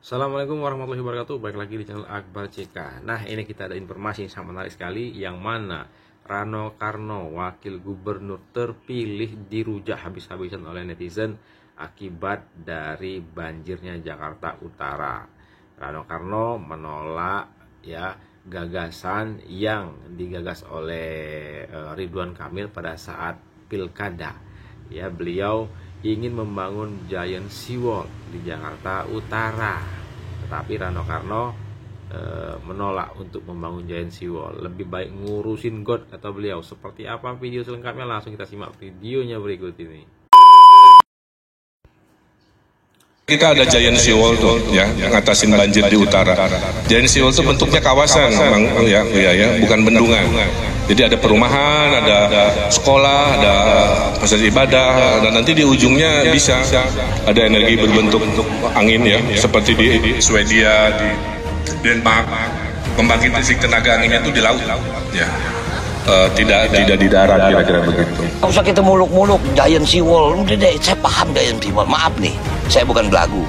Assalamualaikum warahmatullahi wabarakatuh. Balik lagi di channel Akbar CK. Nah, ini kita ada informasi yang sangat menarik sekali, yang mana Rano Karno, wakil gubernur terpilih, dirujak habis-habisan oleh netizen akibat dari banjirnya Jakarta Utara. Rano Karno menolak gagasan yang digagas oleh Ridwan Kamil pada saat pilkada. Beliau ingin membangun giant seawall di Jakarta Utara, tetapi Rano Karno menolak untuk membangun giant seawall. Lebih baik ngurusin got, kata beliau. Seperti apa video selengkapnya? Langsung kita simak videonya berikut ini. Kita ada giant seawall tuh ya, ngatasin banjir di utara. Giant seawall itu bentuknya kawasan, bukan bendungan. Jadi ada perumahan, ada sekolah, ada fasilitas ibadah, dan nanti di ujungnya bisa ada energi berbentuk angin ya, seperti di Swedia, di Denmark. Pembangkit listrik tenaga anginnya itu di laut ya. Tidak di darat, kira-kira begitu. Nggak usah kita muluk-muluk giant seawall. Udah deh, saya paham giant seawall. Maaf nih, saya bukan belagu.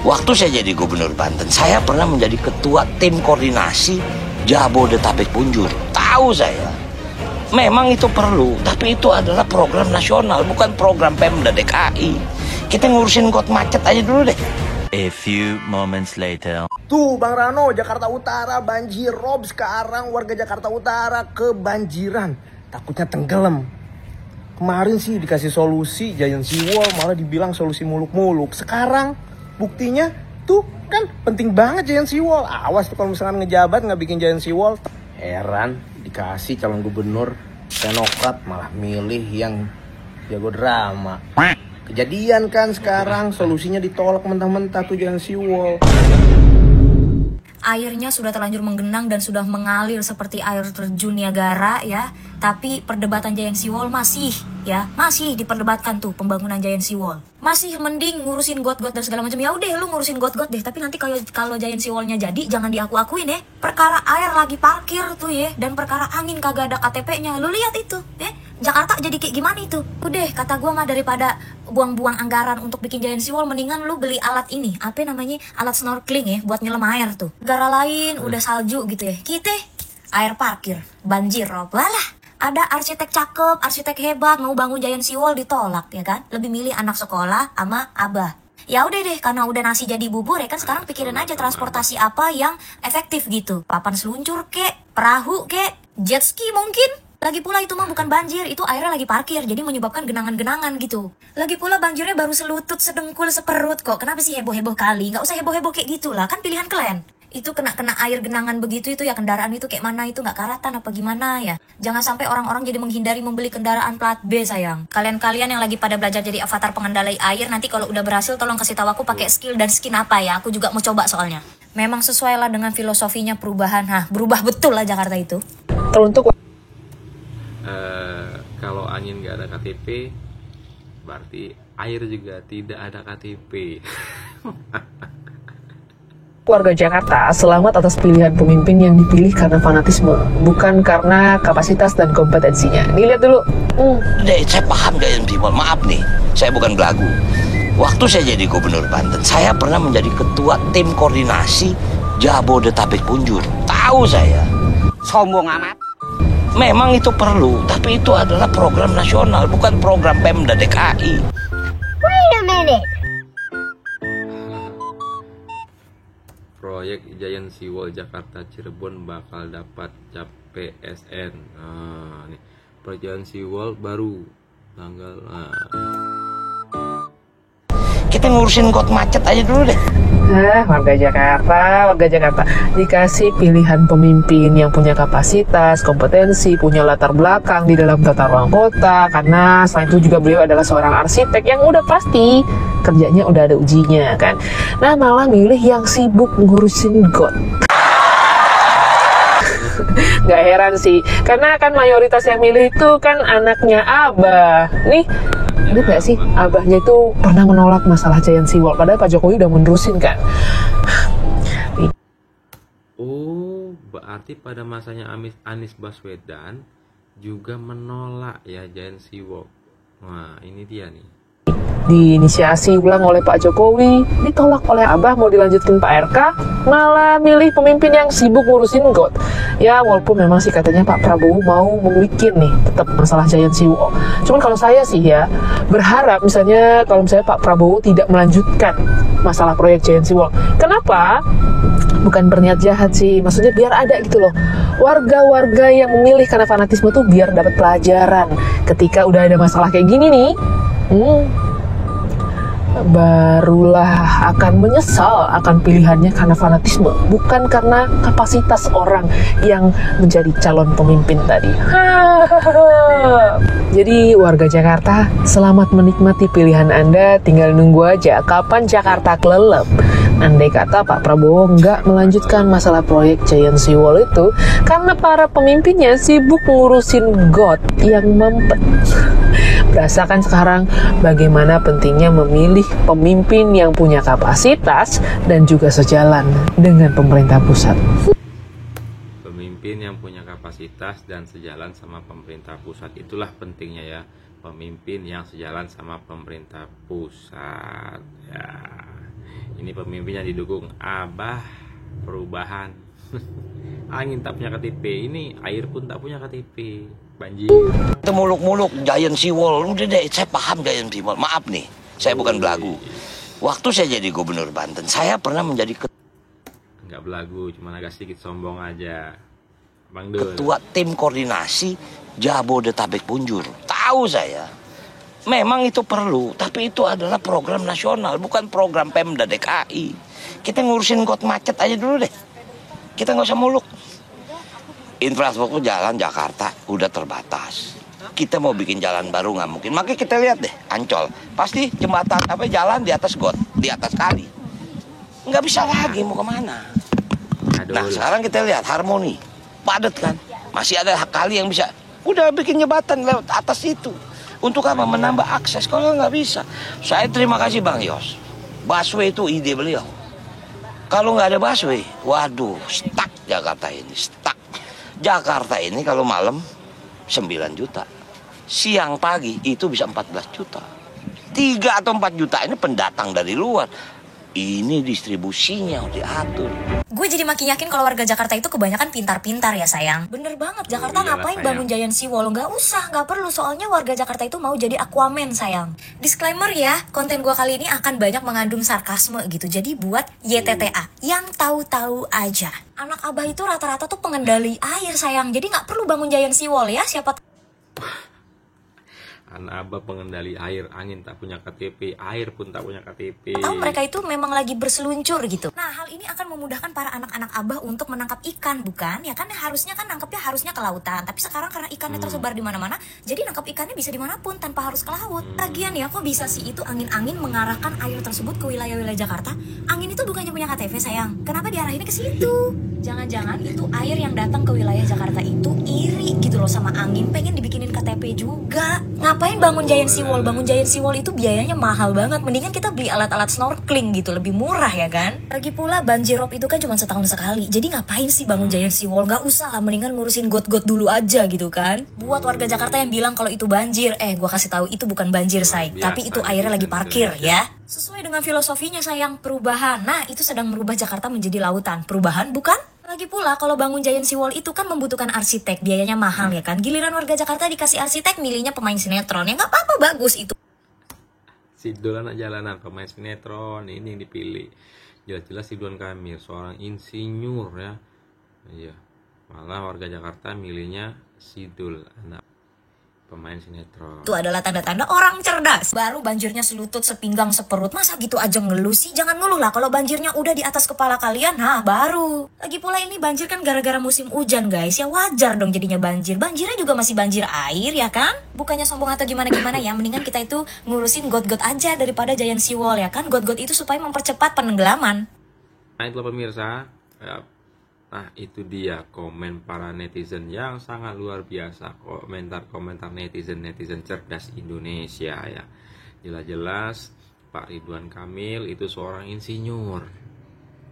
Waktu saya jadi gubernur Banten, saya pernah menjadi ketua tim koordinasi Jabodetabek Punjur. Tahu saya. Memang itu perlu, tapi itu adalah program nasional, bukan program Pemda DKI. Kita ngurusin got macet aja dulu deh. A few moments later. Tuh Bang Rano, Jakarta Utara banjir rob. Sekarang warga Jakarta Utara kebanjiran, takutnya tenggelam. Kemarin sih dikasih solusi giant seawall, malah dibilang solusi muluk-muluk. Sekarang buktinya tuh kan penting banget giant seawall. Awas tuh kalau misalkan ngejabat nggak bikin giant seawall. Heran dikasih calon gubernur teknokrat malah milih yang jago drama. Kejadian kan sekarang, solusinya ditolak mentah-mentah tuh giant seawall. Airnya sudah terlanjur menggenang dan sudah mengalir seperti air terjun Niagara ya. Tapi perdebatan giant seawall masih diperdebatkan tuh, pembangunan giant seawall. Masih mending ngurusin got-got dan segala macam. Ya udah lu ngurusin got-got deh, tapi nanti kalau giant seawallnya jadi jangan diaku-akuin ya. Perkara air lagi parkir tuh ya, dan perkara angin kagak ada KTP-nya. Lu lihat itu ya. Jakarta jadi kayak gimana itu? Udah, kata gua mah daripada buang-buang anggaran untuk bikin giant seawall, mendingan lu beli alat ini, apa namanya, alat snorkeling ya, buat nyelam air tuh. Negara lain udah salju gitu ya, kita air parkir, banjir rob. Walah, ada arsitek cakep, arsitek hebat, mau bangun giant seawall ditolak ya kan? Lebih milih anak sekolah sama abah. Ya udah deh, karena udah nasi jadi bubur ya kan, sekarang pikirin aja transportasi apa yang efektif gitu. Papan seluncur kek, perahu kek, jet ski mungkin. Lagi pula itu mah bukan banjir, itu airnya lagi parkir, jadi menyebabkan genangan-genangan gitu. Lagi pula banjirnya baru selutut, sedengkul, seperut kok. Kenapa sih heboh-heboh kali? Nggak usah heboh-heboh kayak gitulah, kan pilihan kalian. Itu kena air genangan begitu itu ya, kendaraan itu kayak mana itu, nggak karatan apa gimana ya. Jangan sampai orang-orang jadi menghindari membeli kendaraan plat B sayang. Kalian-kalian yang lagi pada belajar jadi avatar pengendali air, nanti kalau udah berhasil tolong kasih tahu aku pakai skill dan skin apa ya. Aku juga mau coba soalnya. Memang sesuai lah dengan filosofinya perubahan. Berubah betul lah Jakarta itu. Untuk kalau angin nggak ada KTP, berarti air juga tidak ada KTP. Warga Jakarta selamat atas pilihan pemimpin yang dipilih karena fanatisme, bukan karena kapasitas dan kompetensinya. Nih lihat dulu. Deh, saya paham giant seawall. Maaf nih, saya bukan belagu. Waktu saya jadi gubernur Banten, saya pernah menjadi ketua tim koordinasi Jabodetabek Punjur. Tahu saya. Sombong amat. Memang itu perlu, tapi itu adalah program nasional, bukan program Pemda DKI. Wait a minute. Proyek giant seawall Jakarta Cirebon bakal dapat cap PSN. Nih, proyek giant seawall baru tanggal. Kita ngurusin got macet aja dulu deh. Warga Jakarta dikasih pilihan pemimpin yang punya kapasitas, kompetensi, punya latar belakang di dalam tata ruang kota. Karena selain itu juga beliau adalah seorang arsitek yang udah pasti kerjanya udah ada ujinya kan. Nah, malah milih yang sibuk ngurusin got. Gak heran sih, karena kan mayoritas yang milih itu kan anaknya abah. Nih, ini gak sih, abahnya itu pernah menolak masalah giant seawall, padahal Pak Jokowi udah menerusin kan. Oh, berarti pada masanya Anies Baswedan juga menolak ya giant seawall. Wah, ini dia nih. diinisiasi ulang oleh Pak Jokowi, ditolak oleh Abah mau dilanjutkan Pak RK, malah milih pemimpin yang sibuk ngurusin got. Ya walaupun memang sih katanya Pak Prabowo mau membikin nih tetap masalah Giant Sea Wall. Cuman kalau saya sih ya berharap misalnya kalau misalnya Pak Prabowo tidak melanjutkan masalah proyek Giant Sea Wall. Kenapa? Bukan berniat jahat sih, maksudnya biar ada gitu loh warga-warga yang memilih karena fanatisme tuh biar dapat pelajaran ketika udah ada masalah kayak gini nih, barulah akan menyesal akan pilihannya karena fanatisme, bukan karena kapasitas orang yang menjadi calon pemimpin tadi. Jadi warga Jakarta, selamat menikmati pilihan Anda, tinggal nunggu aja kapan Jakarta kelelep. Andai kata Pak Prabowo nggak melanjutkan masalah proyek Giant Sea Wall itu karena para pemimpinnya sibuk ngurusin got yang mampet. Berasakan sekarang bagaimana pentingnya memilih pemimpin yang punya kapasitas dan juga sejalan dengan pemerintah pusat. Pemimpin yang punya kapasitas dan sejalan sama pemerintah pusat, itulah pentingnya ya, pemimpin yang sejalan sama pemerintah pusat ya. Ini pemimpinnya didukung Abah Perubahan. Angin tak punya KTP, ini air pun tak punya KTP. Banjir. Itu muluk-muluk Giant Sea Wall. Udah deh, saya paham Giant Sea Wall. Maaf nih, saya bukan belagu. Waktu saya jadi gubernur Banten, saya pernah menjadi Enggak belagu, cuma agak sedikit sombong aja. Bang Dul. ketua tim koordinasi Jabodetabek Punjur. Tahu saya. Memang itu perlu, tapi itu adalah program nasional, bukan program Pemda DKI. Kita ngurusin got macet aja dulu deh. Kita nggak usah muluk. Infrastruktur jalan Jakarta udah terbatas. Kita mau bikin jalan baru nggak mungkin. Makanya kita lihat deh, Ancol. Pasti jembatan jalan di atas got, di atas kali. Nggak bisa lagi mau kemana. Nah sekarang kita lihat Harmoni. Padat kan. Masih ada kali yang bisa. Udah bikin jembatan lewat atas itu. Untuk apa? Menambah akses. Kalau nggak bisa. Saya terima kasih Bang Yos. Busway itu ide beliau. Kalau nggak ada busway, waduh, stuck Jakarta ini. Stuck. Jakarta ini kalau malam 9 juta. Siang pagi itu bisa 14 juta. 3 atau 4 juta ini pendatang dari luar. Ini distribusinya harus diatur. Gue jadi makin yakin kalau warga Jakarta itu kebanyakan pintar-pintar ya sayang. Bener banget, Jakarta ngapain bangun Giant Sea Wall? Nggak usah, nggak perlu. Soalnya warga Jakarta itu mau jadi Aquaman sayang. Disclaimer ya, konten gue kali ini akan banyak mengandung sarkasme gitu. Jadi buat YTTA, yang tahu-tahu aja. Anak Abah itu rata-rata tuh pengendali air sayang. Jadi nggak perlu bangun Giant Sea Wall ya, siapa Anak Abah pengendali air, angin tak punya KTP, air pun tak punya KTP. tahu mereka itu memang lagi berseluncur gitu. Nah, hal ini akan memudahkan para anak-anak Abah untuk menangkap ikan, bukan? Ya kan harusnya kan nangkepnya harusnya ke lautan. Tapi sekarang karena ikannya tersebar di mana-mana, jadi nangkap ikannya bisa dimanapun tanpa harus ke laut. Lagian ya, kok bisa sih itu angin-angin mengarahkan air tersebut ke wilayah-wilayah Jakarta? Angin itu bukannya punya KTP sayang. Kenapa diarahinnya ke situ? Jangan-jangan itu air yang datang ke wilayah Jakarta itu iri gitu loh sama angin, pengen dibikinin KTP juga. Ngapain bangun Giant Sea Wall? Bangun Giant Sea Wall itu biayanya mahal banget. Mendingan kita beli alat-alat snorkeling gitu, lebih murah ya kan? Lagi pula banjir rob itu kan cuma setahun sekali. Jadi ngapain sih bangun Giant Sea Wall? Gak usah lah, mendingan ngurusin got-got dulu aja gitu kan? Buat warga Jakarta yang bilang kalau itu banjir, gua kasih tahu itu bukan banjir say, tapi itu airnya lagi parkir ya. Sesuai dengan filosofinya sayang, perubahan. Nah, itu sedang merubah Jakarta menjadi lautan. Perubahan bukan? Lagi pula kalau bangun Giant Sea Wall itu kan membutuhkan arsitek, biayanya mahal ya kan. Giliran warga Jakarta dikasih arsitek, milihnya pemain sinetron. Ya nggak apa-apa, bagus itu. Sidul anak jalanan, pemain sinetron, ini yang dipilih. Jelas-jelas Ridwan Kamil, seorang insinyur ya. Iya. Malah warga Jakarta milihnya Sidul, anak pemain sinetron. Itu adalah tanda-tanda orang cerdas. Baru banjirnya selutut, sepinggang, seperut. Masa gitu aja ngeluh sih? Jangan ngeluh lah kalau banjirnya udah di atas kepala kalian. Nah, baru. Lagi pula ini banjir kan gara-gara musim hujan, guys. Ya wajar dong jadinya banjir. Banjirnya juga masih banjir air, ya kan? Bukannya sombong atau gimana-gimana ya. Mendingan kita itu ngurusin got-got aja daripada Giant Sea Wall, ya kan? Got-got itu supaya mempercepat penenggelaman. Nah, itulah pemirsa. Nah, itu dia komen para netizen yang sangat luar biasa. Komentar-komentar netizen cerdas Indonesia ya. Jelas-jelas Pak Ridwan Kamil itu seorang insinyur.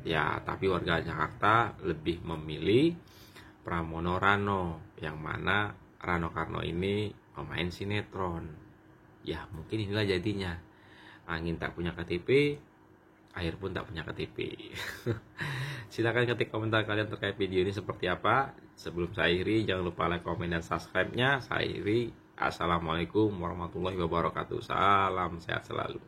Ya, tapi warga Jakarta lebih memilih Pramono Rano, yang mana Rano Karno ini pemain sinetron. Ya, mungkin inilah jadinya. Angin tak punya KTP, air pun tak punya KTP. Silahkan ketik komentar kalian terkait video ini seperti apa. Sebelum saya akhiri, jangan lupa like, komen, dan subscribe-nya. Saya akhiri. Assalamualaikum warahmatullahi wabarakatuh. Salam sehat selalu.